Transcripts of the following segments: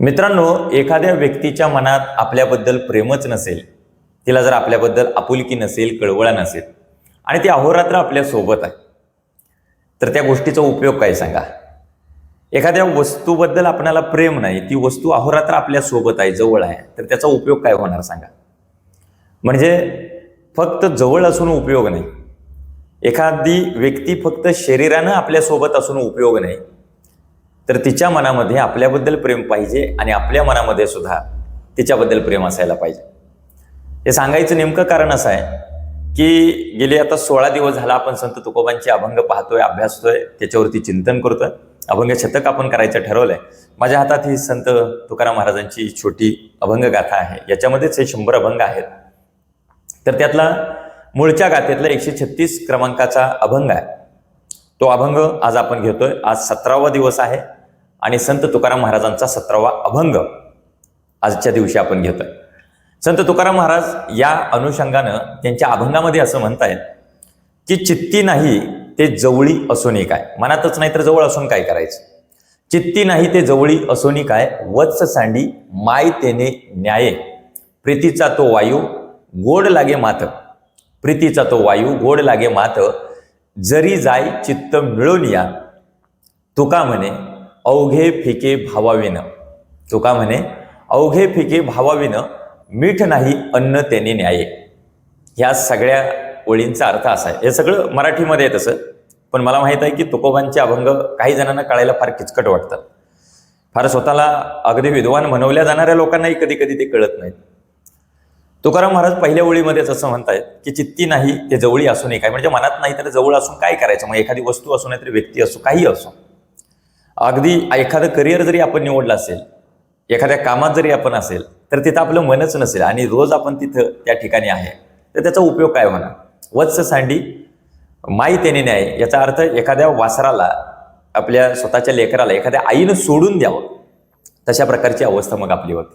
मित्रांनो, एखाद्या व्यक्तीच्या मनात आपल्याबद्दल प्रेमच नसेल, तिला जर आपल्याबद्दल आपुलकी नसेल, कळवळा नसेल आणि ती अहोरात्र आपल्या सोबत आहे, तर त्या गोष्टीचा उपयोग काय सांगा? एखाद्या वस्तूबद्दल आपल्याला प्रेम नाही, ती वस्तू अहोरात्र आपल्या सोबत आहे, जवळ आहे, तर त्याचा उपयोग काय होणार सांगा? म्हणजे फक्त जवळ असून उपयोग नाही, एखादी व्यक्ती फक्त शरीरानं आपल्या सोबत असून उपयोग नाही, तर तिच्या मनामध्ये आपल्याबद्दल प्रेम पाहिजे आणि आपल्या मनामध्ये सुद्धा तिच्याबद्दल प्रेम असायला पाहिजे. हे सांगायचं नेमकं कारण असं आहे की गेले आता 16 दिवस झाला आपण संत तुकोबांचे अभंग पाहतोय, अभ्यासतोय, त्याच्यावरती चिंतन करतोय. अभंग शतक आपण करायचं ठरवलंय. माझ्या हातात ही संत तुकाराम महाराजांची छोटी अभंग गाथा आहे. याच्यामध्येच हे 100 अभंग आहेत. तर त्यातला मूळच्या गाथेतला 136 क्रमांकाचा अभंग आहे. तो अभंग आज आपण घेतोय. आज 17वा दिवस आहे आणि संत तुकाराम महाराजांचा 17वा अभंग आजच्या दिवशी आपण घेतोय. संत तुकाराम महाराज या अनुषंगानं त्यांच्या अभंगामध्ये असं म्हणतायत की चित्ती नाही ते जवळी असूनी काय. मनातच नाही तर जवळ असून काय करायचं? चित्ती नाही ते जवळी असूनी काय, वत्स सांडी माय तेने न्याये, प्रीतीचा तो वायू गोड लागे मात, प्रीतीचा तो वायू गोड लागे मात, जरी जाय चित्त मिळून या, तुका म्हणे अवघे फिके भावाविन, तुका म्हणे अवघे फिके भावाविन, मीठ नाही अन्न त्याने न्याये. ह्या सगळ्या ओळींचा अर्थ असा आहे. हे सगळं मराठीमध्ये आहे तसं, पण मला माहित आहे की तुकोबांचे अभंग काही जणांना कळायला फार किचकट वाटतात. फार स्वतःला अगदी विद्वान म्हणवल्या जाणाऱ्या लोकांनाही कधी कधी ते कळत नाहीत. तुकाराम महाराज पहिल्या ओळीमध्येच असं म्हणतायत की चित्ती नाही ते जवळी असून काय, म्हणजे मनात नाही तर जवळ असून काय करायचं? मग एखादी वस्तू असू नाही तरी व्यक्ती असो, काही असो. अगदी एखादं करिअर जरी आपण निवडलं असेल, एखाद्या कामात जरी आपण असेल, तर तिथं आपलं मनच नसेल आणि रोज आपण तिथं त्या ठिकाणी आहे, तर त्याचा उपयोग काय होणार? वत्स सांडी माई तेने न्याय, याचा अर्थ एखाद्या वासराला, आपल्या स्वतःच्या लेकराला एखाद्या आईनं सोडून द्यावं, तशा प्रकारची अवस्था मग आपली होती.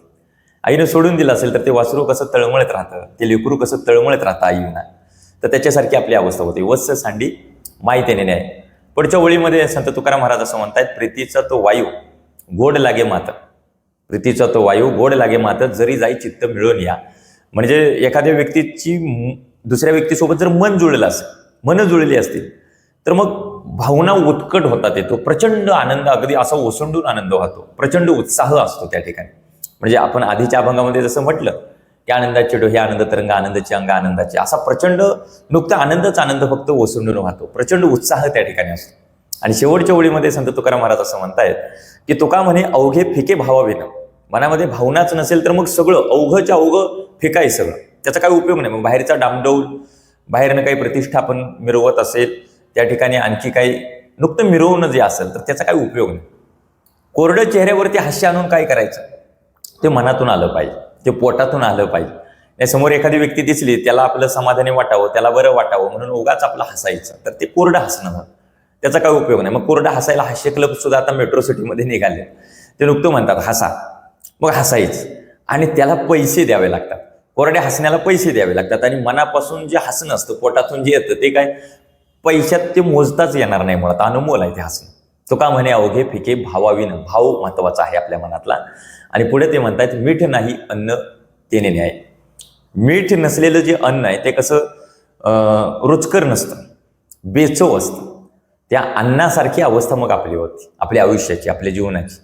आईनं सोडून दिलं असेल तर ते वासरू कसं तळमळत राहतं, ते लेकरू कसं तळमळत राहतं आईना, तर त्याच्यासारखी आपली अवस्था होती. वत्स सांडी माई तेने न्याय. पुढच्या ओळीमध्ये संत तुकाराम महाराज असं म्हणतायत, प्रीतीचा तो वायू गोड लागे मात, प्रीतीचा तो वायू गोड लागे मात, जरी जाई चित्त मिळून या. म्हणजे एखाद्या व्यक्तीची दुसऱ्या व्यक्तीसोबत जर मन जुळलं असेल, मन जुळली असतील, तर मग भावना उत्कट होतात. येतो प्रचंड आनंद, अगदी असा ओसंडून आनंद होतो, प्रचंड उत्साह असतो त्या ठिकाणी. म्हणजे आपण आधीच्या अभंगामध्ये जसं म्हटलं की आनंदाचे डोहे आनंद तरंग, आनंदाची अंग आनंदाचे, असा प्रचंड नुकता आनंदच आनंद फक्त ओसंडून वाहतो, प्रचंड उत्साह त्या ठिकाणी असतो. आणि शेवटच्या ओळीमध्ये संत तुकाराम महाराज असं म्हणतायत की तुका म्हणे अवघे फिके भावाविनं, मनामध्ये भावनाच नसेल तर मग सगळं अवघच्या अवघं फिकाय सगळं, त्याचा काही उपयोग नाही. मग बाहेरचा डामडौल, बाहेरनं काही प्रतिष्ठापन मिरवत असेल, त्या ठिकाणी आणखी काही नुकतं मिरवणं जे असेल तर त्याचा काही उपयोग नाही. कोरडं चेहऱ्यावरती हास्य आणून काय करायचं? ते मनातून आलं पाहिजे, ते पोटातून आलं पाहिजे. समोर एखादी व्यक्ती दिसली, त्याला आपलं समाधानी वाटावं, त्याला बरं वाटावं म्हणून उगाच आपलं हसायचं, तर ते कोरडं हसणं झालं, त्याचा काही उपयोग नाही. मग कोरडं हसायला हास्य क्लब सुद्धा आता मेट्रो सिटीमध्ये निघाले. ते नुकतं म्हणतात हसा, मग हसायचं आणि त्याला पैसे द्यावे लागतात. कोरड्या हसण्याला पैसे द्यावे लागतात आणि मनापासून जे हसणं असतं, पोटातून जे येतं, ते काय पैशात ते मोजताच येणार नाही. मुळात अनमोल आहे ते हसणं. तुका म्हणे अवघे फिके भावाविनं, भाव महत्वाचा आहे आपल्या मनातला. आणि पुढे ते म्हणतात मीठ नाही अन्न तेने न्याय. मीठ नसलेलं जे अन्न आहे ते कसं रुचकर नसतं, बेचव असतं. त्या अन्नासारखी अवस्था मग आपली होती, आपल्या आयुष्याची, आपल्या जीवनाची.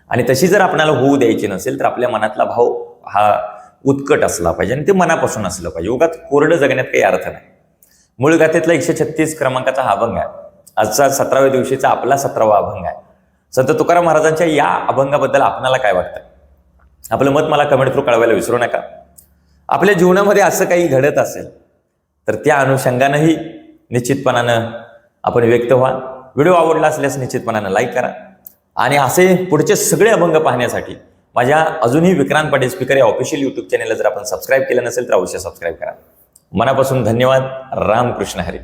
आणि तशी जर आपल्याला होऊ द्यायची नसेल तर आपल्या मनातला भाव हा उत्कट असला पाहिजे आणि ते मनापासून असलं पाहिजे. उगाच कोरडं जगण्यात काही अर्थ नाही. मूळ गाथेतला 136 क्रमांकाचा हा अभंग आहे. आजचा 17व्या दिवशीचा आपला 17वा अभंग आहे. संत तुकाराम महाराजांच्या या अभंगाबद्दल आपणाला काय वाटतं? आपलं मत मला कमेंट थ्रू कळवायला विसरू नका. आपल्या जीवनामध्ये असं काही घडत असेल तर त्या अनुषंगानंही निश्चितपणानं आपण व्यक्त व्हा. व्हिडिओ आवडला असल्यास निश्चितपणानं लाईक करा आणि असे पुढचे सगळे अभंग पाहण्यासाठी माझ्या अजूनही विक्रांत पाटील स्पीकर या ऑफिशियल यूट्यूब चॅनेलला जर आपण सबस्क्राईब केलं नसेल तर अवश्य सबस्क्राईब करा. मनापासून धन्यवाद. रामकृष्ण हरी.